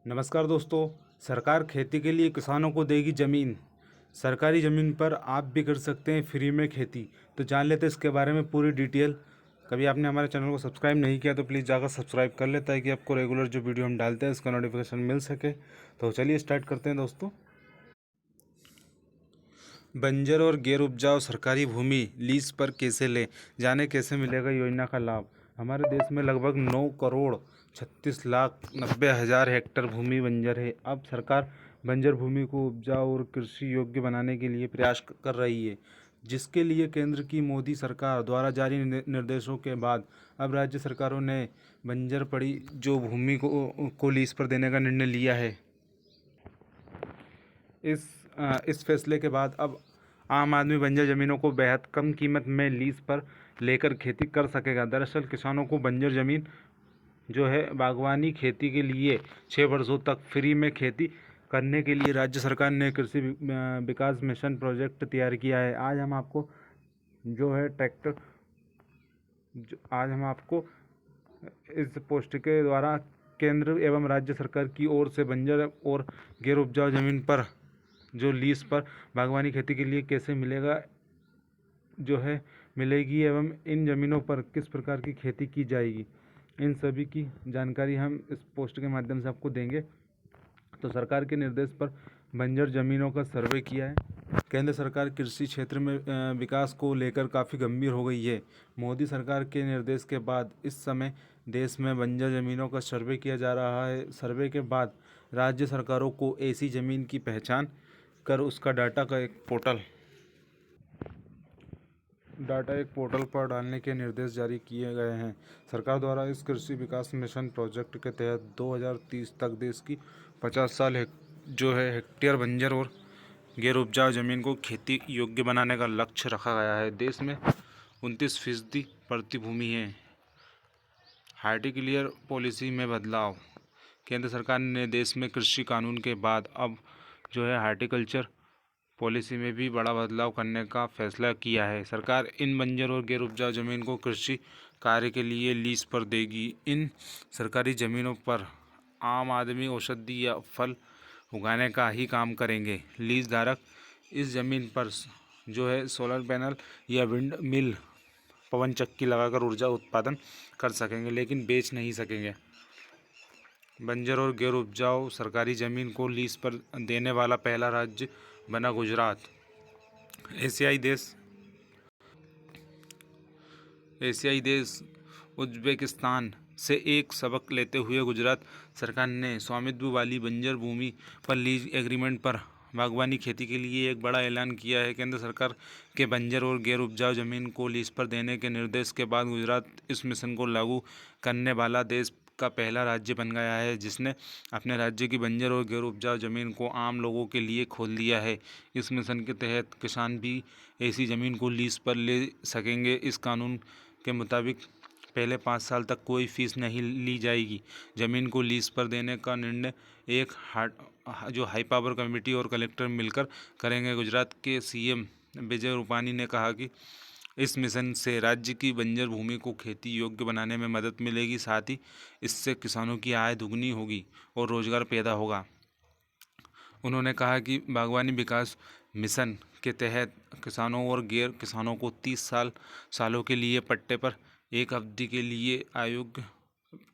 नमस्कार दोस्तों। सरकार खेती के लिए किसानों को देगी ज़मीन। सरकारी ज़मीन पर आप भी कर सकते हैं फ्री में खेती। तो जान लेते हैं इसके बारे में पूरी डिटेल। कभी आपने हमारे चैनल को सब्सक्राइब नहीं किया तो प्लीज़ जाकर सब्सक्राइब कर लेता है कि आपको रेगुलर जो वीडियो हम डालते हैं इसका नोटिफिकेशन मिल सके। तो चलिए स्टार्ट करते हैं दोस्तों। बंजर और गैर उपजाऊ सरकारी भूमि लीज पर कैसे लें, जाने कैसे मिलेगा योजना का लाभ। हमारे देश में लगभग 9 करोड़ 36 लाख 90 हज़ार हेक्टेयर भूमि बंजर है। अब सरकार बंजर भूमि को उपजाऊ और कृषि योग्य बनाने के लिए प्रयास कर रही है, जिसके लिए केंद्र की मोदी सरकार द्वारा जारी निर्देशों के बाद अब राज्य सरकारों ने बंजर पड़ी जो भूमि को लीज पर देने का निर्णय लिया है। इस फैसले के बाद अब आम आदमी बंजर ज़मीनों को बेहद कम कीमत में लीज पर लेकर खेती कर सकेगा। दरअसल किसानों को बंजर ज़मीन जो है बागवानी खेती के लिए 6 वर्षों तक फ्री में खेती करने के लिए राज्य सरकार ने कृषि विकास मिशन प्रोजेक्ट तैयार किया है। जो है ट्रैक्टर आज हम आपको इस पोस्ट के द्वारा केंद्र एवं राज्य सरकार की ओर से बंजर और गैर उपजाऊ ज़मीन पर जो लीज पर बागवानी खेती के लिए कैसे मिलेगी एवं इन ज़मीनों पर किस प्रकार की खेती की जाएगी, इन सभी की जानकारी हम इस पोस्ट के माध्यम से आपको देंगे। तो सरकार के निर्देश पर बंजर ज़मीनों का सर्वे किया है। केंद्र सरकार कृषि क्षेत्र में विकास को लेकर काफ़ी गंभीर हो गई है। मोदी सरकार के निर्देश के बाद इस समय देश में बंजर ज़मीनों का सर्वे किया जा रहा है। सर्वे के बाद राज्य सरकारों को ऐसी ज़मीन की पहचान कर उसका डाटा एक पोर्टल पर डालने के निर्देश जारी किए गए हैं। सरकार द्वारा इस कृषि विकास मिशन प्रोजेक्ट के तहत 2030 तक देश की 50 हेक्टेयर बंजर और गैर उपजाऊ जमीन को खेती योग्य बनाने का लक्ष्य रखा गया है। देश में 29% प्रति भूमि है। हार्टिकल्चर पॉलिसी में बदलाव। केंद्र सरकार ने देश में कृषि कानून के बाद अब हार्टिकल्चर पॉलिसी में भी बड़ा बदलाव करने का फैसला किया है। सरकार इन बंजर और गैर उपजाऊ जमीन को कृषि कार्य के लिए लीज पर देगी। इन सरकारी ज़मीनों पर आम आदमी औषधि या फल उगाने का ही काम करेंगे। लीज धारक इस ज़मीन पर सोलर पैनल या विंड मिल पवन चक्की लगाकर ऊर्जा उत्पादन कर सकेंगे, लेकिन बेच नहीं सकेंगे। बंजर और गैर उपजाऊ सरकारी ज़मीन को लीज पर देने वाला पहला राज्य बना गुजरात। एशियाई देश उज्बेकिस्तान से एक सबक लेते हुए गुजरात सरकार ने स्वामित्व वाली बंजर भूमि पर लीज एग्रीमेंट पर बागवानी खेती के लिए एक बड़ा ऐलान किया है। केंद्र सरकार के बंजर और गैर उपजाऊ जमीन को लीज पर देने के निर्देश के बाद गुजरात इस मिशन को लागू करने वाला देश का पहला राज्य बन गया है, जिसने अपने राज्य की बंजर और गैर उपजाऊ जमीन को आम लोगों के लिए खोल दिया है। इस मिशन के तहत किसान भी ऐसी ज़मीन को लीज पर ले सकेंगे। इस कानून के मुताबिक पहले 5 साल तक कोई फीस नहीं ली जाएगी। ज़मीन को लीज पर देने का निर्णय एक हाई पावर कमेटी और कलेक्टर मिलकर करेंगे। गुजरात के सीएम विजय रूपानी ने कहा कि इस मिशन से राज्य की बंजर भूमि को खेती योग्य बनाने में मदद मिलेगी, साथ ही इससे किसानों की आय दुगनी होगी और रोजगार पैदा होगा। उन्होंने कहा कि बागवानी विकास मिशन के तहत किसानों और गैर किसानों को 30 सालों के लिए पट्टे पर एक अवधि के लिए अयोग्य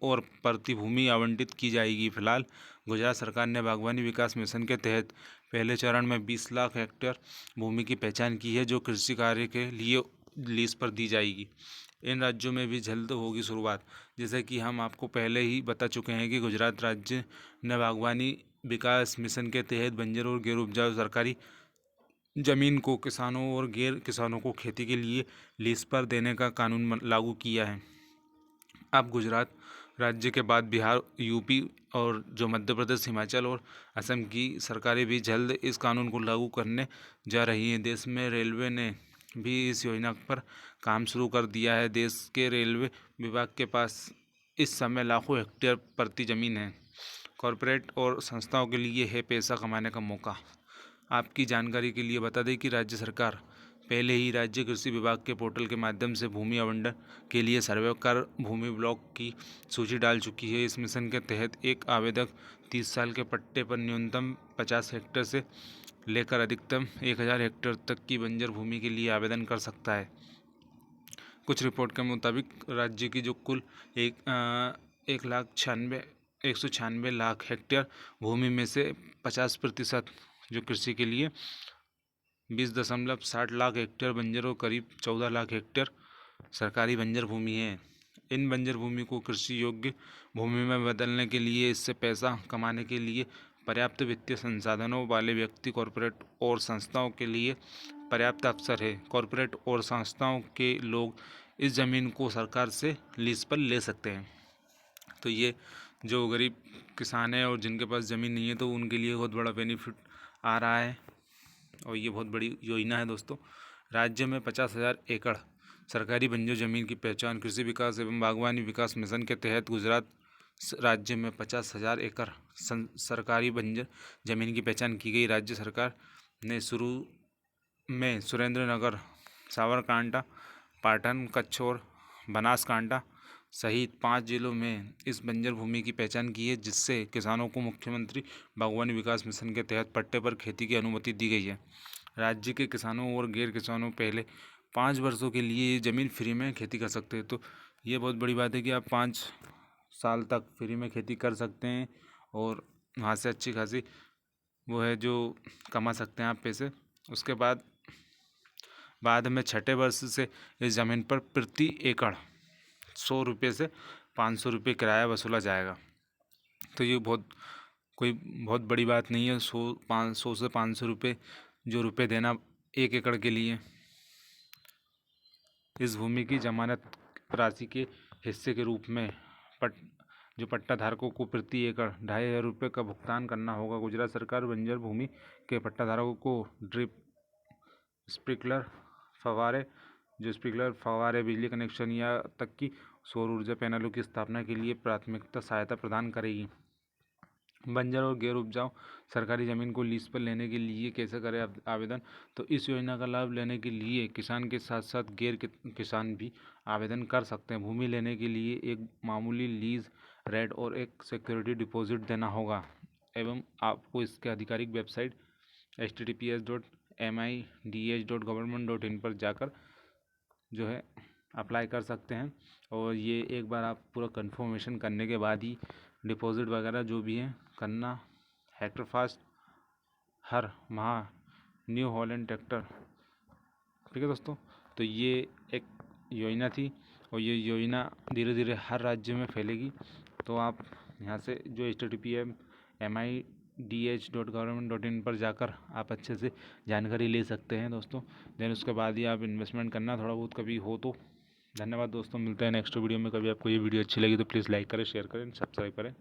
और प्रति भूमि आवंटित की जाएगी। फिलहाल गुजरात सरकार ने बागवानी विकास मिशन के तहत पहले चरण में 20 लाख हेक्टेयर भूमि की पहचान की है, जो कृषि कार्य के लिए लीज पर दी जाएगी। इन राज्यों में भी जल्द होगी शुरुआत। जैसे कि हम आपको पहले ही बता चुके हैं कि गुजरात राज्य ने बागवानी विकास मिशन के तहत बंजर और गैर उपजाऊ सरकारी ज़मीन को किसानों और गैर किसानों को खेती के लिए लीज पर देने का कानून लागू किया है। अब गुजरात राज्य के बाद बिहार, यूपी और जो मध्य प्रदेश, हिमाचल और असम की सरकारें भी जल्द इस कानून को लागू करने जा रही हैं। देश में रेलवे ने भी इस योजना पर काम शुरू कर दिया है। देश के रेलवे विभाग के पास इस समय लाखों हेक्टेयर प्रति ज़मीन है। कॉरपोरेट और संस्थाओं के लिए है पैसा कमाने का मौका। आपकी जानकारी के लिए बता दें कि राज्य सरकार पहले ही राज्य कृषि विभाग के पोर्टल के माध्यम से भूमि आवंटन के लिए सर्वे कर भूमि ब्लॉक की सूची डाल चुकी है। इस मिशन के तहत एक आवेदक 30 साल के पट्टे पर न्यूनतम 50 हेक्टेयर से लेकर अधिकतम 1000 हेक्टेयर तक की बंजर भूमि के लिए आवेदन कर सकता है। कुछ रिपोर्ट के मुताबिक राज्य की जो कुल 196 लाख हेक्टेयर भूमि में से 50% जो कृषि के लिए 20.60 लाख हेक्टेयर बंजर और करीब 14 लाख हेक्टेयर सरकारी बंजर भूमि है। इन बंजर भूमि को कृषि योग्य भूमि में बदलने के लिए, इससे पैसा कमाने के लिए पर्याप्त वित्तीय संसाधनों वाले व्यक्ति, कॉरपोरेट और संस्थाओं के लिए पर्याप्त अवसर है। कॉरपोरेट और संस्थाओं के लोग इस ज़मीन को सरकार से लीज पर ले सकते हैं। तो ये जो गरीब किसान है और जिनके पास ज़मीन नहीं है, तो उनके लिए बहुत बड़ा बेनिफिट आ रहा है और ये बहुत बड़ी योजना है दोस्तों। राज्य में 50,000 एकड़ सरकारी बंजर जमीन की पहचान कृषि विकास एवं बागवानी विकास मिशन के तहत गुजरात राज्य में 50,000 एकड़ सरकारी बंजर जमीन की पहचान की गई। राज्य सरकार ने शुरू में सुरेंद्रनगर, साबरकांठा, पाटन, कच्छ और बनासकांठा सहित 5 जिलों में इस बंजर भूमि की पहचान की है, जिससे किसानों को मुख्यमंत्री बागवानी विकास मिशन के तहत पट्टे पर खेती की अनुमति दी गई है। राज्य के किसानों और गैर किसानों पहले 5 वर्षों के लिए ज़मीन फ्री में खेती कर सकते हैं। तो ये बहुत बड़ी बात है कि आप 5 साल तक फ्री में खेती कर सकते हैं और वहाँ से अच्छी खासी वो है जो कमा सकते हैं आप पैसे। उसके बाद में छठे वर्ष से इस ज़मीन पर प्रति एकड़ 100 रुपये से 500 रुपये किराया वसूला जाएगा। तो ये कोई बहुत बड़ी बात नहीं है। 100 से 500 रुपये जो रुपये देना 1 एकड़ के लिए। इस भूमि की जमानत राशि के हिस्से के रूप में जो पट्टा धारकों को प्रति एकड़ 2,500 रुपये का भुगतान करना होगा। गुजरात सरकार बंजर भूमि के पट्टा धारकों को ड्रिप, स्प्रिंकलर फव्वारे, बिजली कनेक्शन या तक की सौर ऊर्जा पैनलों की स्थापना के लिए प्राथमिकता सहायता प्रदान करेगी। बंजर और गैर उपजाऊ सरकारी ज़मीन को लीज पर लेने के लिए कैसे करें आवेदन? तो इस योजना का लाभ लेने के लिए किसान के साथ साथ गैर किसान भी आवेदन कर सकते हैं। भूमि लेने के लिए एक मामूली लीज रेट और एक सिक्योरिटी डिपॉजिट देना होगा एवं आपको इसके आधिकारिक वेबसाइट https://midh.government.in पर जाकर जो है अप्लाई कर सकते हैं। और ये एक बार आप पूरा कंफर्मेशन करने के बाद ही डिपॉजिट वगैरह जो भी है करना। हेक्टर फास्ट हर माह न्यू हॉलैंड ट्रैक्टर, ठीक है दोस्तों। तो ये एक योजना थी और ये योजना धीरे धीरे हर राज्य में फैलेगी। तो आप यहाँ से जो https://midh.government.in पर जाकर आप अच्छे से जानकारी ले सकते हैं दोस्तों। देन उसके बाद ही आप इन्वेस्टमेंट करना थोड़ा बहुत कभी हो तो। धन्यवाद दोस्तों, मिलते हैं नेक्स्ट वीडियो में। कभी आपको ये वीडियो अच्छी लगी तो प्लीज़ लाइक करें, शेयर करें, सब्सक्राइब करें।